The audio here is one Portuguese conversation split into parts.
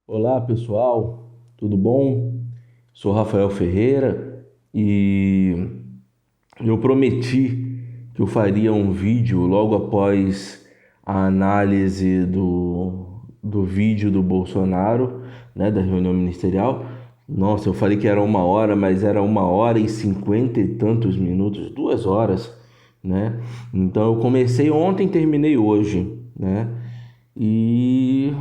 Olá pessoal, tudo bom? Sou Rafael Ferreira e eu prometi que eu faria um vídeo logo após a análise do vídeo do Bolsonaro, né, da reunião ministerial. Nossa, eu falei que era 1 hora, mas era 1 hora e 50 e tantos minutos, 2 horas, né? Então eu comecei ontem, terminei hoje, né? E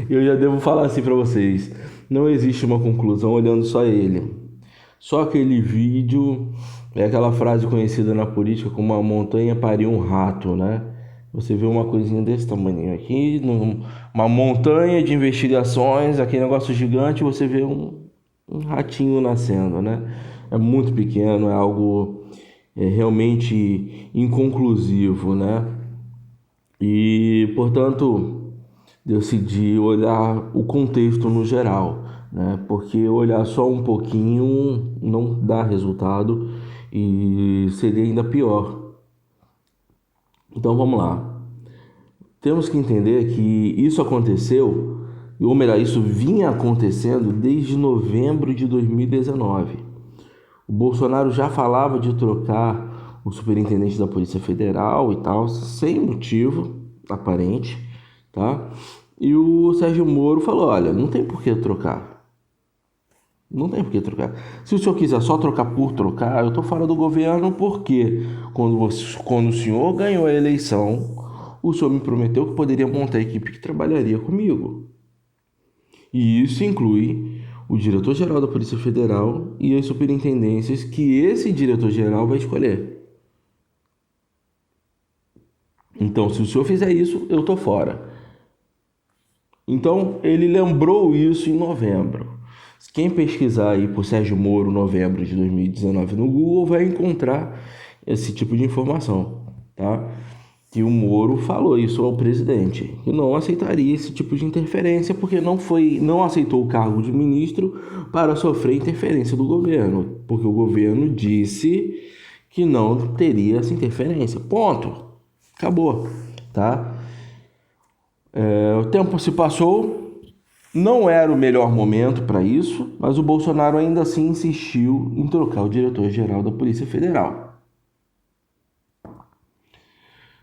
eu já devo falar assim para vocês: não existe uma conclusão olhando só ele. Só aquele vídeo é aquela frase conhecida na política como uma montanha pariu um rato, né? Você vê uma coisinha desse tamanho aqui, uma montanha de investigações, aquele negócio gigante, você vê um ratinho nascendo, né? É muito pequeno, é algo realmente inconclusivo, né? E, portanto, decidi olhar o contexto no geral, né? Porque olhar só um pouquinho não dá resultado e seria ainda pior. Então vamos lá. Temos que entender que isso aconteceu, ou melhor, isso vinha acontecendo desde novembro de 2019. O Bolsonaro já falava de trocar o superintendente da Polícia Federal e tal, sem motivo aparente, tá? E o Sérgio Moro falou: olha, não tem por que trocar. Não tem por que trocar. Se o senhor quiser só trocar por trocar, eu tô fora do governo porque quando o senhor ganhou a eleição, o senhor me prometeu que poderia montar a equipe que trabalharia comigo. E isso inclui o diretor-geral da Polícia Federal e as superintendências que esse diretor-geral vai escolher. Então, se o senhor fizer isso, eu tô fora. Então, ele lembrou isso em novembro. Quem pesquisar aí por Sérgio Moro, novembro de 2019 no Google, vai encontrar esse tipo de informação, tá? Que o Moro falou isso ao presidente, que não aceitaria esse tipo de interferência porque não aceitou o cargo de ministro para sofrer interferência do governo, porque o governo disse que não teria essa interferência. Ponto. Acabou, tá? O tempo se passou, não era o melhor momento para isso, mas o Bolsonaro ainda assim insistiu em trocar o diretor-geral da Polícia Federal.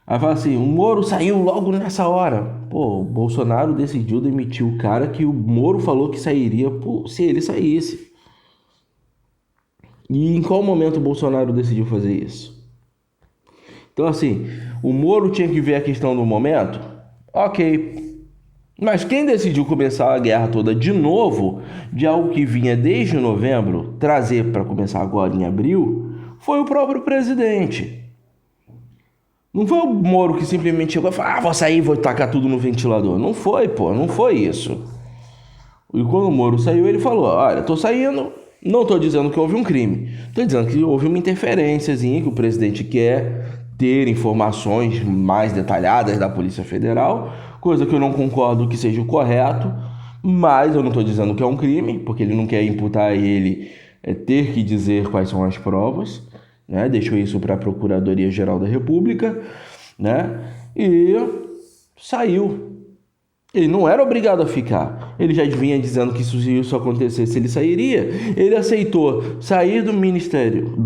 Aí fala assim: o Moro saiu logo nessa hora. Pô, o Bolsonaro decidiu demitir o cara que o Moro falou que sairia se ele saísse. E em qual momento o Bolsonaro decidiu fazer isso? Então, assim, o Moro tinha que ver a questão do momento? Ok. Mas quem decidiu começar a guerra toda de novo, de algo que vinha desde novembro, trazer para começar agora em abril, foi o próprio presidente. Não foi o Moro que simplesmente chegou e falou: vou sair, vou tacar tudo no ventilador. Não foi, pô, não foi isso. E quando o Moro saiu, ele falou: olha, tô saindo, não tô dizendo que houve um crime. Tô dizendo que houve uma interferênciazinha, que o presidente quer ter informações mais detalhadas da Polícia Federal, coisa que eu não concordo que seja o correto, mas eu não tô dizendo que é um crime, porque ele não quer imputar a ele ter que dizer quais são as provas, né? Deixou isso para a Procuradoria-Geral da República, né? E saiu. Ele não era obrigado a ficar. Ele já vinha dizendo que se isso acontecesse, ele sairia. Ele aceitou sair do ministério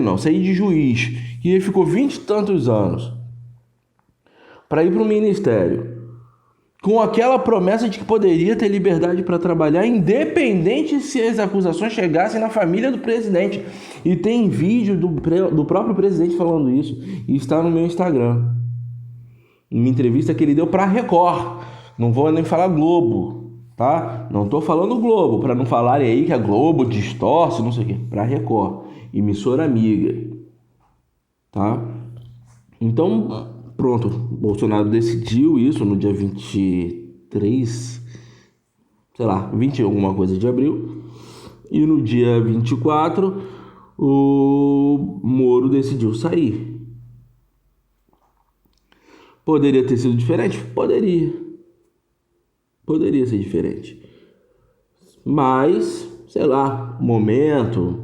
não, sair de juiz, que ele ficou 20 e tantos anos, para ir para o ministério, com aquela promessa de que poderia ter liberdade para trabalhar, independente se as acusações chegassem na família do presidente. E tem vídeo do próprio presidente falando isso, e está no meu Instagram. Uma entrevista que ele deu para a Record. Não vou nem falar Globo, tá? Não tô falando Globo, para não falarem aí que a Globo distorce, não sei o quê. Para a Record, emissora amiga, tá? Então, pronto, Bolsonaro decidiu isso no dia 23, sei lá, 20 alguma coisa de abril. E no dia 24, o Moro decidiu sair. Poderia ter sido diferente? Poderia. Poderia ser diferente. Mas, sei lá, momento,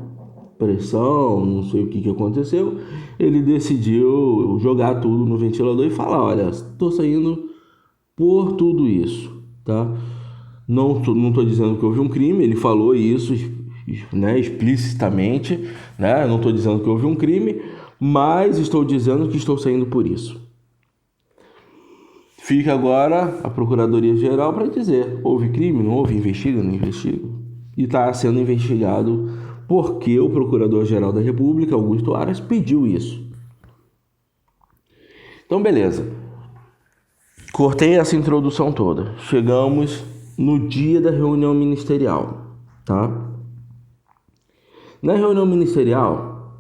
pressão, não sei o que aconteceu, ele decidiu jogar tudo no ventilador e falar: olha, estou saindo por tudo isso, tá? Não estou dizendo que houve um crime, ele falou isso, né, explicitamente, né? Não estou dizendo que houve um crime, mas estou dizendo que estou saindo por isso. Fica agora a Procuradoria-Geral para dizer: houve crime, não houve, investiga, não investiga. E está sendo investigado porque o Procurador-Geral da República, Augusto Aras, pediu isso. Então, beleza. Cortei essa introdução toda. Chegamos no dia da reunião ministerial, tá? Na reunião ministerial,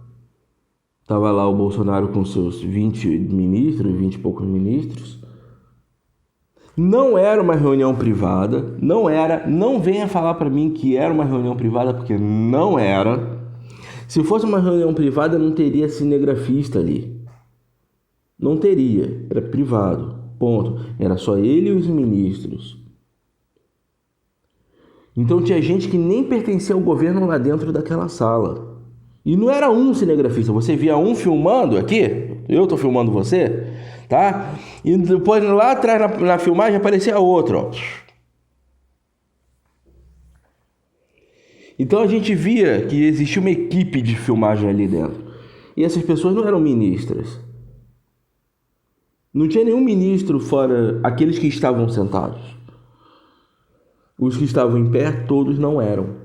estava lá o Bolsonaro com seus 20 ministros, 20 e poucos ministros. Não era uma reunião privada, não venha falar para mim que era uma reunião privada, porque não era. Se fosse uma reunião privada, não teria cinegrafista ali. Não teria, era privado, ponto. Era só ele e os ministros. Então tinha gente que nem pertencia ao governo lá dentro daquela sala. E não era um cinegrafista, você via um filmando aqui, eu tô filmando você, tá? E depois lá atrás na filmagem aparecia outro, ó. Então a gente via que existia uma equipe de filmagem ali dentro. E essas pessoas não eram ministras. Não tinha nenhum ministro fora aqueles que estavam sentados. Os que estavam em pé, todos não eram.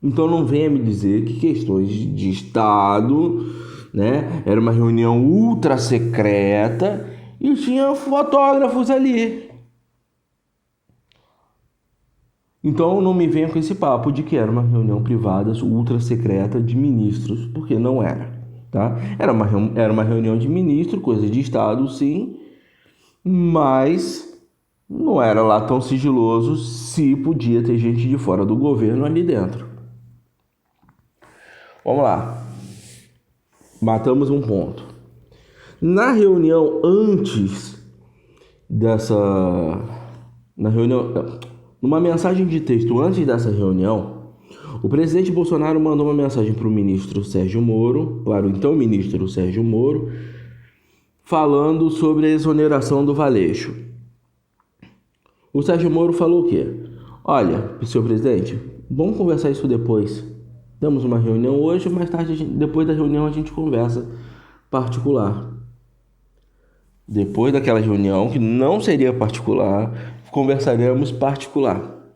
Então não venha me dizer que questões de Estado, né? Era uma reunião ultra secreta e tinha fotógrafos ali. Então não me venha com esse papo de que era uma reunião privada ultra secreta de ministros, porque não era, tá? Era uma reunião de ministro, coisa de Estado, sim, mas não era lá tão sigiloso se podia ter gente de fora do governo ali dentro. Vamos lá. Matamos um ponto. Na reunião antes numa mensagem de texto antes dessa reunião, o presidente Bolsonaro mandou uma mensagem para o ministro Sérgio Moro, para o então ministro Sérgio Moro, falando sobre a exoneração do Valeixo. O Sérgio Moro falou o quê? Olha, senhor presidente, vamos conversar isso depois. Temos uma reunião hoje, mais tarde, depois da reunião, a gente conversa particular. Depois daquela reunião, que não seria particular, conversaremos particular.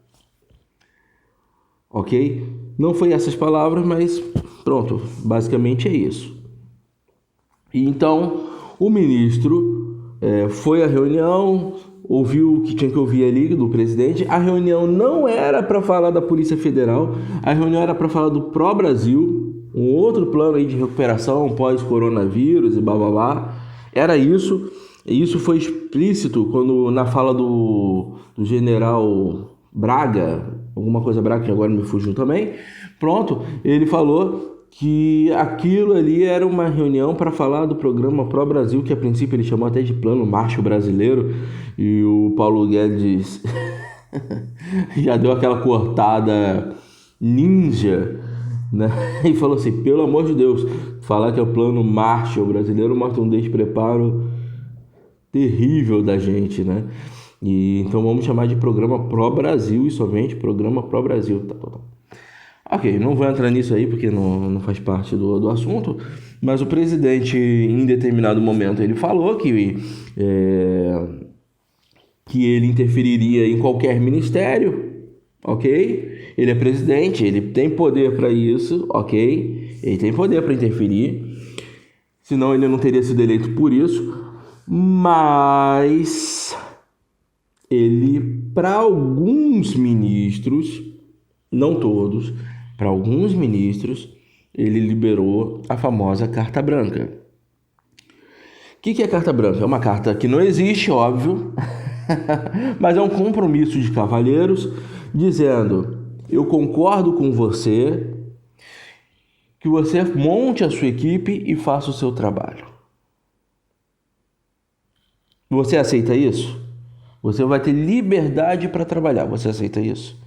Ok? Não foi essas palavras, mas pronto, basicamente é isso. E então, o ministro foi à reunião, ouviu o que tinha que ouvir ali do presidente. A reunião não era para falar da Polícia Federal, a reunião era para falar do Pró-Brasil, um outro plano aí de recuperação pós-coronavírus e blá blá blá. Era isso, e isso foi explícito quando na fala do general Braga, alguma coisa Braga, que agora me fugiu também. Pronto, ele falou que aquilo ali era uma reunião para falar do programa Pró-Brasil, que a princípio ele chamou até de Plano Marshall Brasileiro, e o Paulo Guedes já deu aquela cortada ninja, né? E falou assim: pelo amor de Deus, falar que é o Plano Marshall Brasileiro mostra um despreparo terrível da gente, né? E então vamos chamar de Programa Pró-Brasil e somente Programa Pró-Brasil. Tá. Ok, não vou entrar nisso aí porque não faz parte do assunto, mas o presidente, em determinado momento, ele falou que ele interferiria em qualquer ministério, ok? Ele é presidente, ele tem poder para isso, ok? Ele tem poder para interferir, senão ele não teria sido eleito por isso, mas ele, para alguns ministros, não todos, para alguns ministros, ele liberou a famosa carta branca. O que é carta branca? É uma carta que não existe, óbvio, mas é um compromisso de cavalheiros dizendo: eu concordo com você, que você monte a sua equipe e faça o seu trabalho. Você aceita isso? Você vai ter liberdade para trabalhar. Você aceita isso?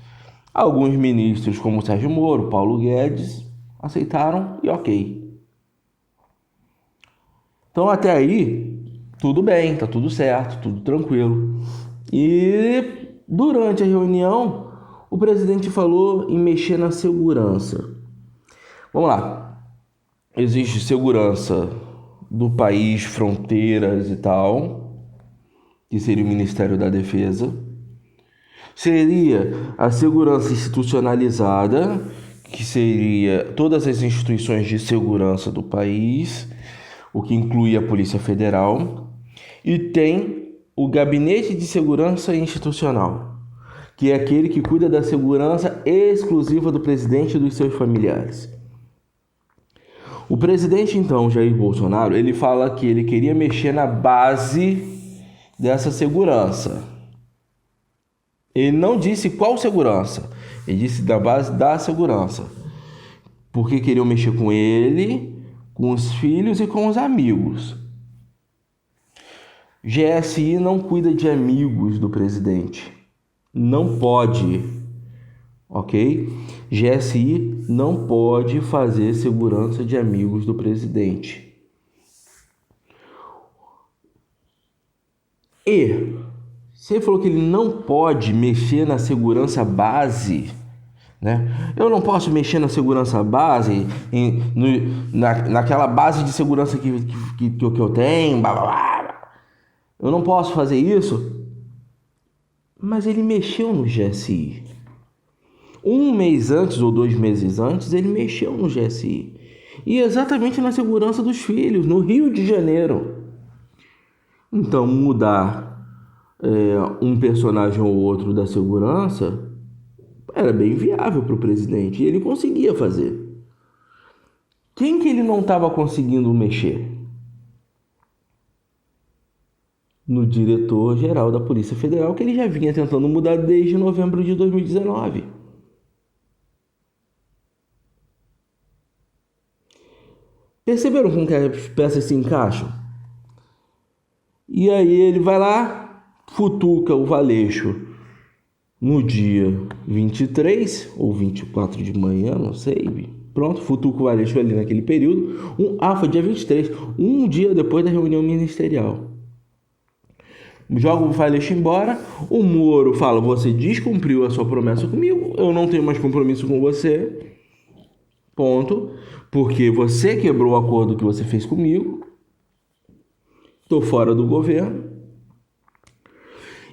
Alguns ministros, como Sérgio Moro, Paulo Guedes, aceitaram e ok. Então até aí, tudo bem, tá tudo certo, tudo tranquilo. E durante a reunião, O presidente falou em mexer na segurança. Vamos lá. Existe segurança do país, fronteiras e tal, que seria o Ministério da Defesa. Seria a segurança institucionalizada, que seria todas as instituições de segurança do país, o que inclui a Polícia Federal. E tem o Gabinete de Segurança Institucional, que é aquele que cuida da segurança exclusiva do presidente e dos seus familiares. O presidente, então, Jair Bolsonaro, ele fala que ele queria mexer na base dessa segurança. Ele não disse qual segurança, ele disse da base da segurança. Porque queriam mexer com ele, com os filhos e com os amigos. GSI não cuida de amigos do presidente. Não pode, ok? GSI não pode fazer segurança de amigos do presidente. E você falou que ele não pode mexer na segurança base, né? Eu não posso mexer na segurança base, naquela base de segurança que eu tenho, blá, blá, blá. Eu não posso fazer isso. Mas ele mexeu no GSI. Um mês antes ou 2 meses antes, ele mexeu no GSI. E exatamente na segurança dos filhos, no Rio de Janeiro. Então, mudar um personagem ou outro da segurança era bem viável para o presidente. E ele conseguia fazer. Quem que ele não estava conseguindo mexer? No diretor-geral da Polícia Federal, que ele já vinha tentando mudar desde novembro de 2019. Perceberam como que as peças se encaixam? E aí ele vai lá, futuca o Valeixo no dia 23 ou 24 de manhã, não sei. Pronto, futuca o Valeixo ali naquele período. Foi dia 23, um dia depois da reunião ministerial. Joga o Valeixo embora. O Moro fala: você descumpriu a sua promessa comigo, eu não tenho mais compromisso com você. Ponto. Porque você quebrou o acordo que você fez comigo. Estou fora do governo.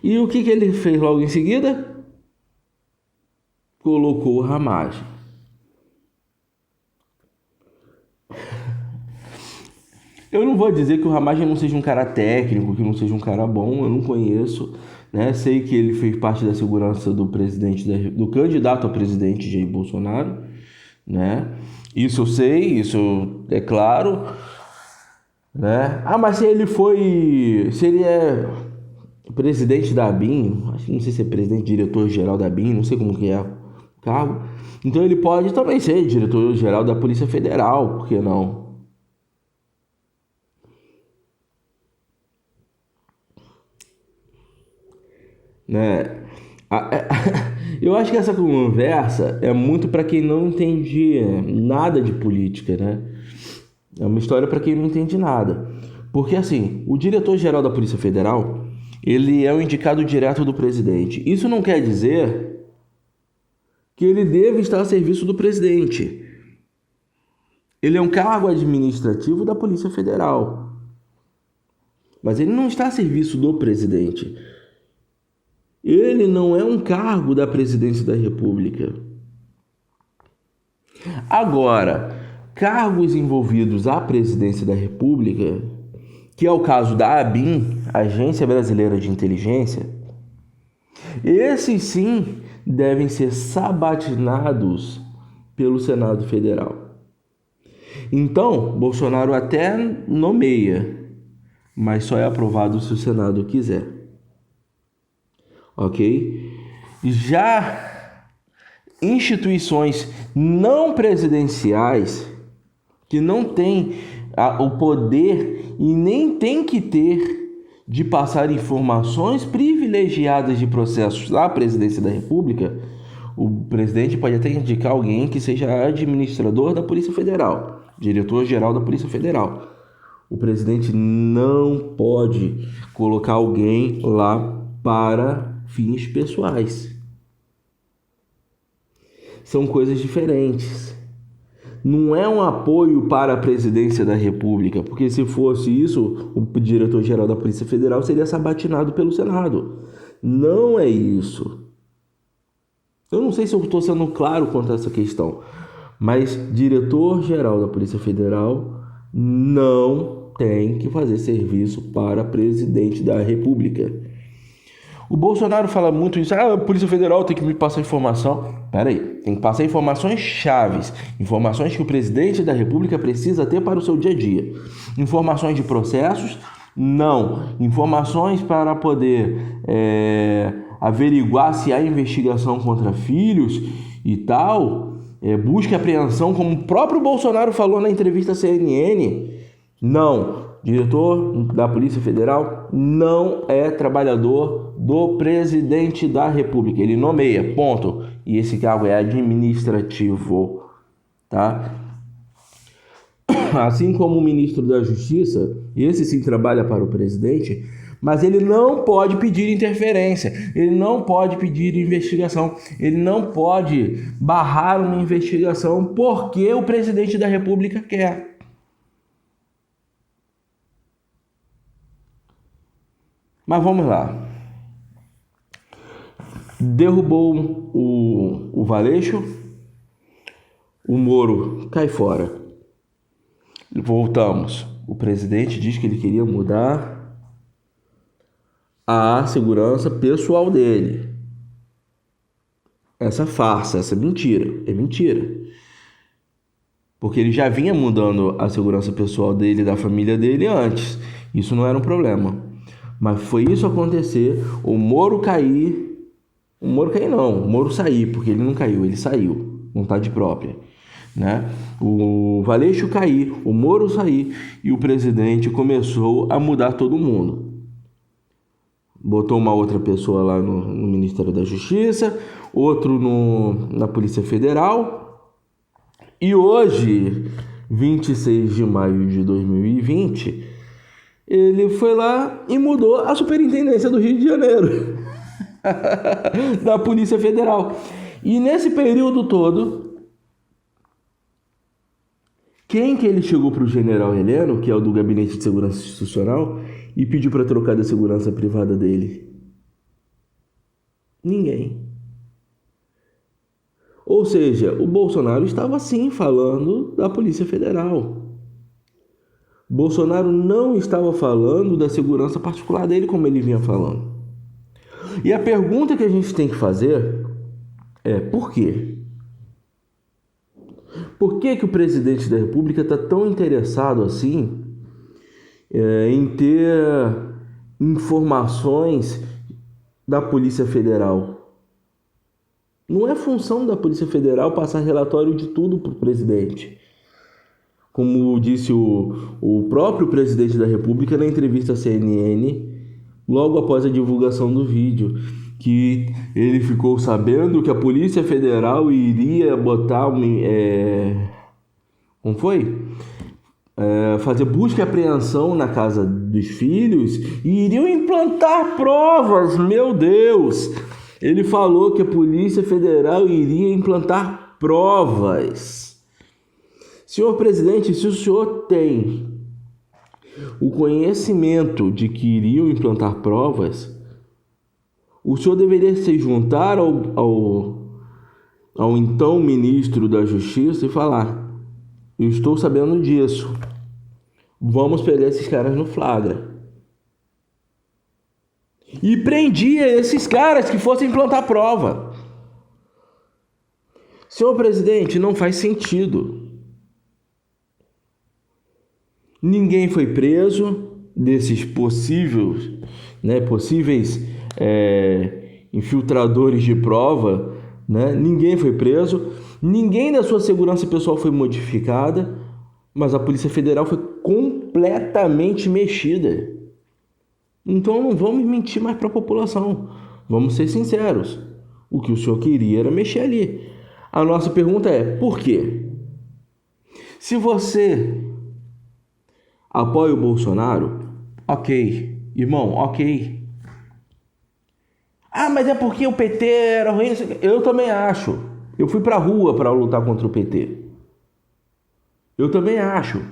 E o que ele fez logo em seguida? Colocou o Ramagem. Eu não vou dizer que o Ramagem não seja um cara técnico, que não seja um cara bom, eu não conheço, né? Sei que ele fez parte da segurança do do candidato a presidente Jair Bolsonaro, né? Isso eu sei, isso é claro, né? Mas se ele é presidente da ABIN, acho que não sei se é presidente, diretor-geral da ABIN, não sei como que é o cargo, então ele pode também ser diretor-geral da Polícia Federal, por que não? Né? Eu acho que essa conversa é muito para quem não entende nada de política, né? É uma história para quem não entende nada. Porque assim, o diretor-geral da Polícia Federal, ele é o indicado direto do presidente. Isso não quer dizer que ele deve estar a serviço do presidente. Ele é um cargo administrativo da Polícia Federal. Mas ele não está a serviço do presidente. Ele não é um cargo da presidência da República. Agora, cargos envolvidos à presidência da República, que é o caso da ABIN, Agência Brasileira de Inteligência, esses sim devem ser sabatinados pelo Senado Federal. Então, Bolsonaro até nomeia, mas só é aprovado se o Senado quiser. Ok? Já instituições não presidenciais que não têm o poder e nem tem que ter de passar informações privilegiadas de processos à presidência da República, o presidente pode até indicar alguém que seja administrador da Polícia Federal, diretor-geral da Polícia Federal. O presidente não pode colocar alguém lá para fins pessoais. são coisas diferentes. Não é um apoio para a presidência da República, porque se fosse isso, o diretor-geral da Polícia Federal seria sabatinado pelo Senado. Não é isso. Eu não sei se eu estou sendo claro quanto a essa questão, mas diretor-geral da Polícia Federal não tem que fazer serviço para presidente da República. O Bolsonaro fala muito isso, a Polícia Federal tem que me passar informação. Peraí, tem que passar informações chaves, informações que o presidente da República precisa ter para o seu dia a dia. Informações de processos? Não. Informações para poder averiguar se há investigação contra filhos e tal, busca e apreensão, como o próprio Bolsonaro falou na entrevista à CNN. Não. Diretor da Polícia Federal não é trabalhador do presidente da República. Ele nomeia, ponto. E esse cargo é administrativo, tá? Assim como o ministro da Justiça, esse sim trabalha para o presidente, mas ele não pode pedir interferência, ele não pode pedir investigação, ele não pode barrar uma investigação porque o presidente da República quer. Mas vamos lá. Derrubou o Valeixo, o Moro cai fora. Voltamos. O presidente diz que ele queria mudar a segurança pessoal dele. Essa farsa, essa mentira, é mentira. Porque ele já vinha mudando a segurança pessoal dele e da família dele antes. Isso não era um problema. Mas foi isso acontecer, o Moro cair, o Moro sair, porque ele não caiu, ele saiu, vontade própria, né? O Valeixo cair, o Moro sair e o presidente começou a mudar todo mundo. Botou uma outra pessoa lá no Ministério da Justiça, outro na Polícia Federal e hoje, 26 de maio de 2020... ele foi lá e mudou a Superintendência do Rio de Janeiro, da Polícia Federal. E nesse período todo, quem que ele chegou para o General Heleno, que é o do Gabinete de Segurança Institucional, e pediu para trocar da segurança privada dele? Ninguém. Ou seja, o Bolsonaro estava sim falando da Polícia Federal. Bolsonaro não estava falando da segurança particular dele como ele vinha falando. E a pergunta que a gente tem que fazer é: por quê? Por que que o presidente da República está tão interessado assim em ter informações da Polícia Federal? Não é função da Polícia Federal passar relatório de tudo para o presidente. Como disse o próprio presidente da República na entrevista à CNN, logo após a divulgação do vídeo, que ele ficou sabendo que a Polícia Federal iria botar fazer busca e apreensão na casa dos filhos e iriam implantar provas. Meu Deus! Ele falou que a Polícia Federal iria implantar provas. Senhor presidente, se o senhor tem o conhecimento de que iriam implantar provas, o senhor deveria se juntar ao então ministro da Justiça e falar: eu estou sabendo disso, vamos pegar esses caras no flagra. E prendia esses caras que fossem implantar prova. Senhor presidente, não faz sentido. Ninguém foi preso desses possíveis infiltradores de prova, né? Ninguém foi preso, ninguém da sua segurança pessoal foi modificada, mas a Polícia Federal foi completamente mexida. Então não vamos mentir mais para a população, vamos ser sinceros. O que o senhor queria era mexer ali. A nossa pergunta é: por quê? Se você apoia o Bolsonaro, ok, irmão, ok. Ah, mas é porque o PT era ruim. Eu também acho. Eu fui pra rua para lutar contra o PT. Eu também acho.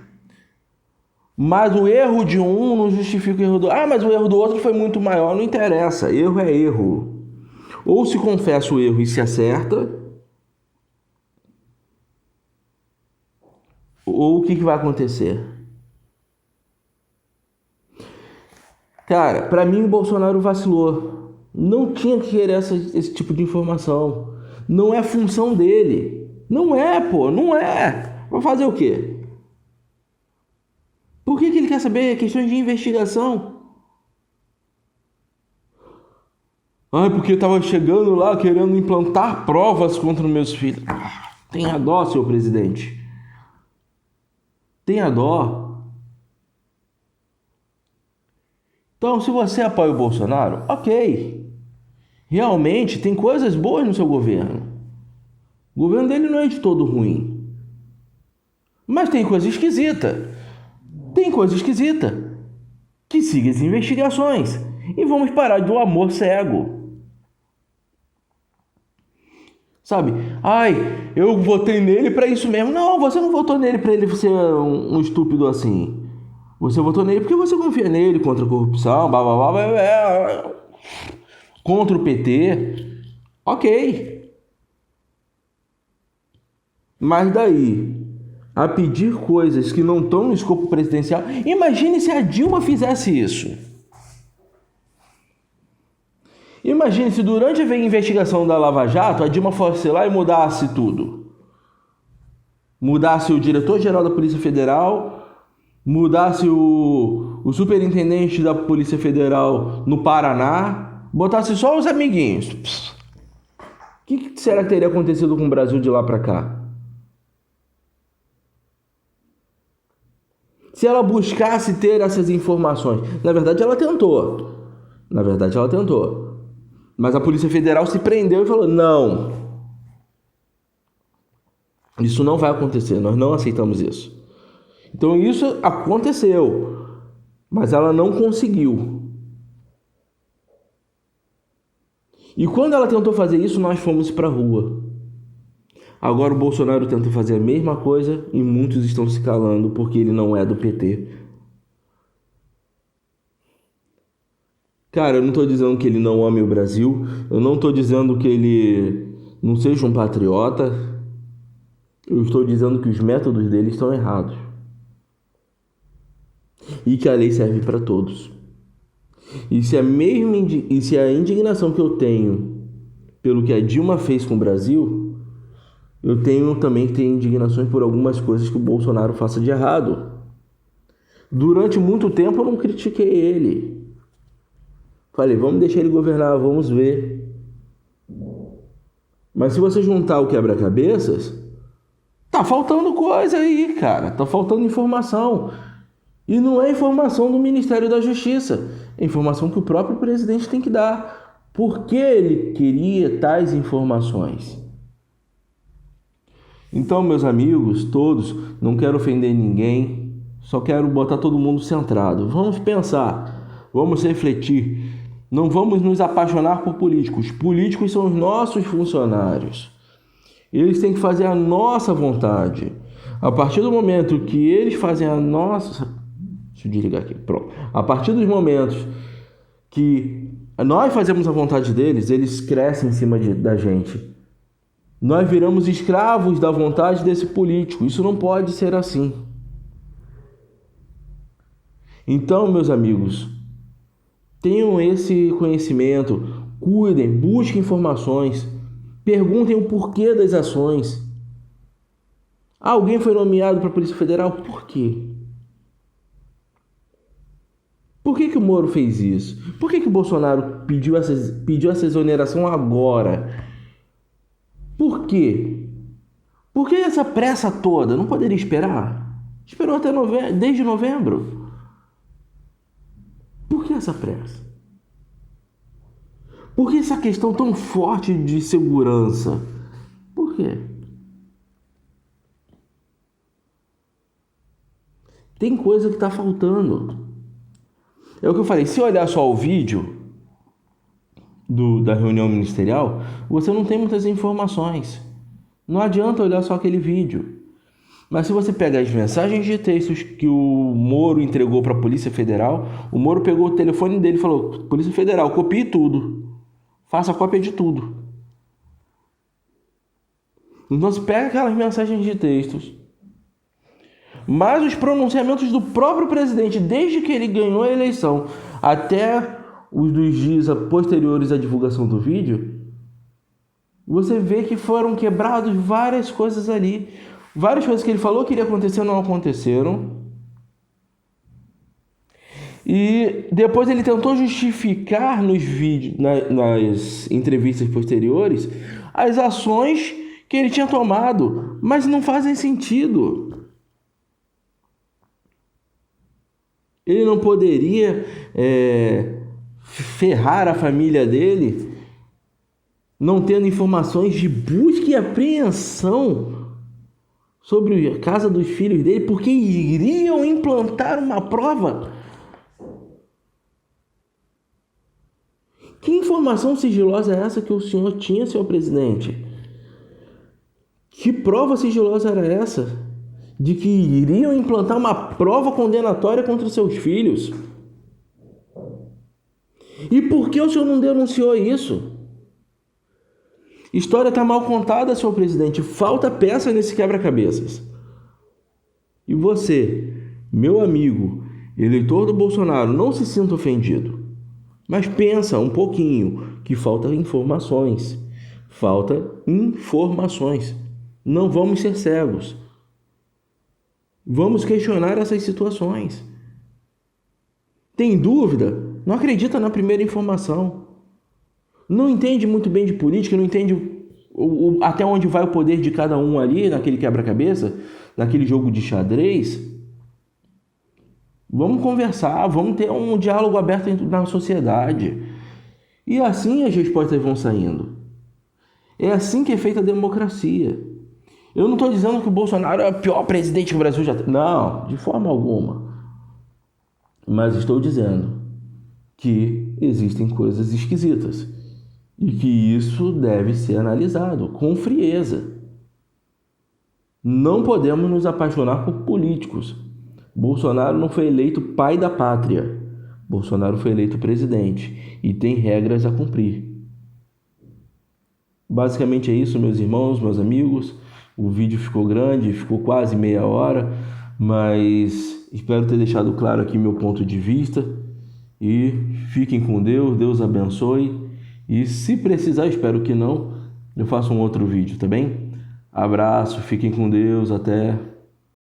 Mas o erro de um não justifica o erro do outro. Ah, mas o erro do outro foi muito maior. Não interessa. Erro é erro. Ou se confessa o erro e se acerta, ou o que vai acontecer? Cara, pra mim o Bolsonaro vacilou. Não tinha que querer esse tipo de informação. Não é função dele. Não é, pô. Não é. Vai fazer o quê? Por que ele quer saber questões de investigação? Ah, porque estava chegando lá querendo implantar provas contra os meus filhos. Tenha dó, senhor presidente. Tenha dó. Então, se você apoia o Bolsonaro, ok. Realmente tem coisas boas no seu governo. O governo dele não é de todo ruim. Mas tem coisa esquisita. Tem coisa esquisita. Que siga as investigações. E vamos parar do amor cego. Sabe? Ai, eu votei nele para isso mesmo. Não, você não votou nele para ele ser um estúpido assim. Você votou nele porque você confia nele contra a corrupção, blá, blá, blá, blá, blá, contra o PT. Ok. Mas daí a pedir coisas que não estão no escopo presidencial. Imagine se a Dilma fizesse isso. Imagine se durante a investigação da Lava Jato a Dilma fosse lá e mudasse tudo. Mudasse o diretor-geral da Polícia Federal, mudasse o superintendente da Polícia Federal no Paraná, botasse só os amiguinhos. O que será que teria acontecido com o Brasil de lá para cá? Se ela buscasse ter essas informações, na verdade ela tentou. Mas a Polícia Federal se prendeu e falou: não, isso não vai acontecer, nós não aceitamos isso. Então isso aconteceu, mas ela não conseguiu. E quando ela tentou fazer isso, nós fomos para a rua. Agora o Bolsonaro tenta fazer a mesma coisa e muitos estão se calando porque ele não é do PT. Cara, eu não estou dizendo que ele não ame o Brasil, eu não estou dizendo que ele não seja um patriota, eu estou dizendo que os métodos dele estão errados. E que a lei serve para todos. E se a indignação que eu tenho pelo que a Dilma fez com o Brasil, eu tenho também que ter indignações por algumas coisas que o Bolsonaro faça de errado. Durante muito tempo eu não critiquei ele. Falei, vamos deixar ele governar, vamos ver. Mas se você juntar o quebra-cabeças, tá faltando coisa aí, cara. Tá faltando informação. E não é informação do Ministério da Justiça. É informação que o próprio presidente tem que dar. Por que ele queria tais informações? Então, meus amigos, todos, não quero ofender ninguém, só quero botar todo mundo centrado. Vamos pensar, vamos refletir. Não vamos nos apaixonar por políticos. Políticos são os nossos funcionários. Eles têm que fazer a nossa vontade. A partir do momento que eles fazem a nossa... Deixa eu desligar aqui. Pronto. A partir dos momentos que nós fazemos a vontade deles, eles crescem em cima da gente. Nós viramos escravos da vontade desse político. Isso não pode ser assim. Então, meus amigos, tenham esse conhecimento, cuidem, busquem informações, perguntem o porquê das ações. Alguém foi nomeado para a Polícia Federal? Por quê? Por que o Moro fez isso? Por que o Bolsonaro pediu essa exoneração agora? Por quê? Por que essa pressa toda? Não poderia esperar? Esperou até desde novembro. Por que essa pressa? Por que essa questão tão forte de segurança? Por quê? Tem coisa que está faltando. É o que eu falei, se olhar só o vídeo da reunião ministerial, você não tem muitas informações. Não adianta olhar só aquele vídeo. Mas se você pegar as mensagens de textos que o Moro entregou para a Polícia Federal, o Moro pegou o telefone dele e falou: Polícia Federal, copie tudo. Faça cópia de tudo. Então você pega aquelas mensagens de textos, mas os pronunciamentos do próprio presidente, desde que ele ganhou a eleição até os dos dias posteriores à divulgação do vídeo, você vê que foram quebradas várias coisas ali. Várias coisas que ele falou que iria acontecer não aconteceram. E depois ele tentou justificar nos vídeos, nas entrevistas posteriores, as ações que ele tinha tomado, mas não fazem sentido. Ele não poderia ferrar a família dele não tendo informações de busca e apreensão sobre a casa dos filhos dele, porque iriam implantar uma prova. Que informação sigilosa é essa que o senhor tinha, senhor presidente? Que prova sigilosa era essa de que iriam implantar uma prova condenatória contra os seus filhos? E por que o senhor não denunciou isso? História está mal contada, senhor presidente. Falta peça nesse quebra-cabeças. E você, meu amigo, eleitor do Bolsonaro, não se sinta ofendido. Mas pensa um pouquinho que falta informações. Falta informações. Não vamos ser cegos. Vamos questionar essas situações. Tem dúvida? Não acredita na primeira informação. Não entende muito bem de política, não entende até onde vai o poder de cada um ali, naquele quebra-cabeça, naquele jogo de xadrez. Vamos conversar, vamos ter um diálogo aberto na sociedade. E assim as respostas vão saindo. É assim que é feita a democracia. Eu não estou dizendo que o Bolsonaro é o pior presidente que o Brasil já tem. Não, de forma alguma. Mas estou dizendo que existem coisas esquisitas. E que isso deve ser analisado com frieza. Não podemos nos apaixonar por políticos. Bolsonaro não foi eleito pai da pátria. Bolsonaro foi eleito presidente e tem regras a cumprir. Basicamente é isso, meus irmãos, meus amigos. O vídeo ficou grande, ficou quase meia hora, mas espero ter deixado claro aqui meu ponto de vista. E fiquem com Deus, Deus abençoe. E se precisar, espero que não, eu faço um outro vídeo, tá bem? Abraço, fiquem com Deus, até...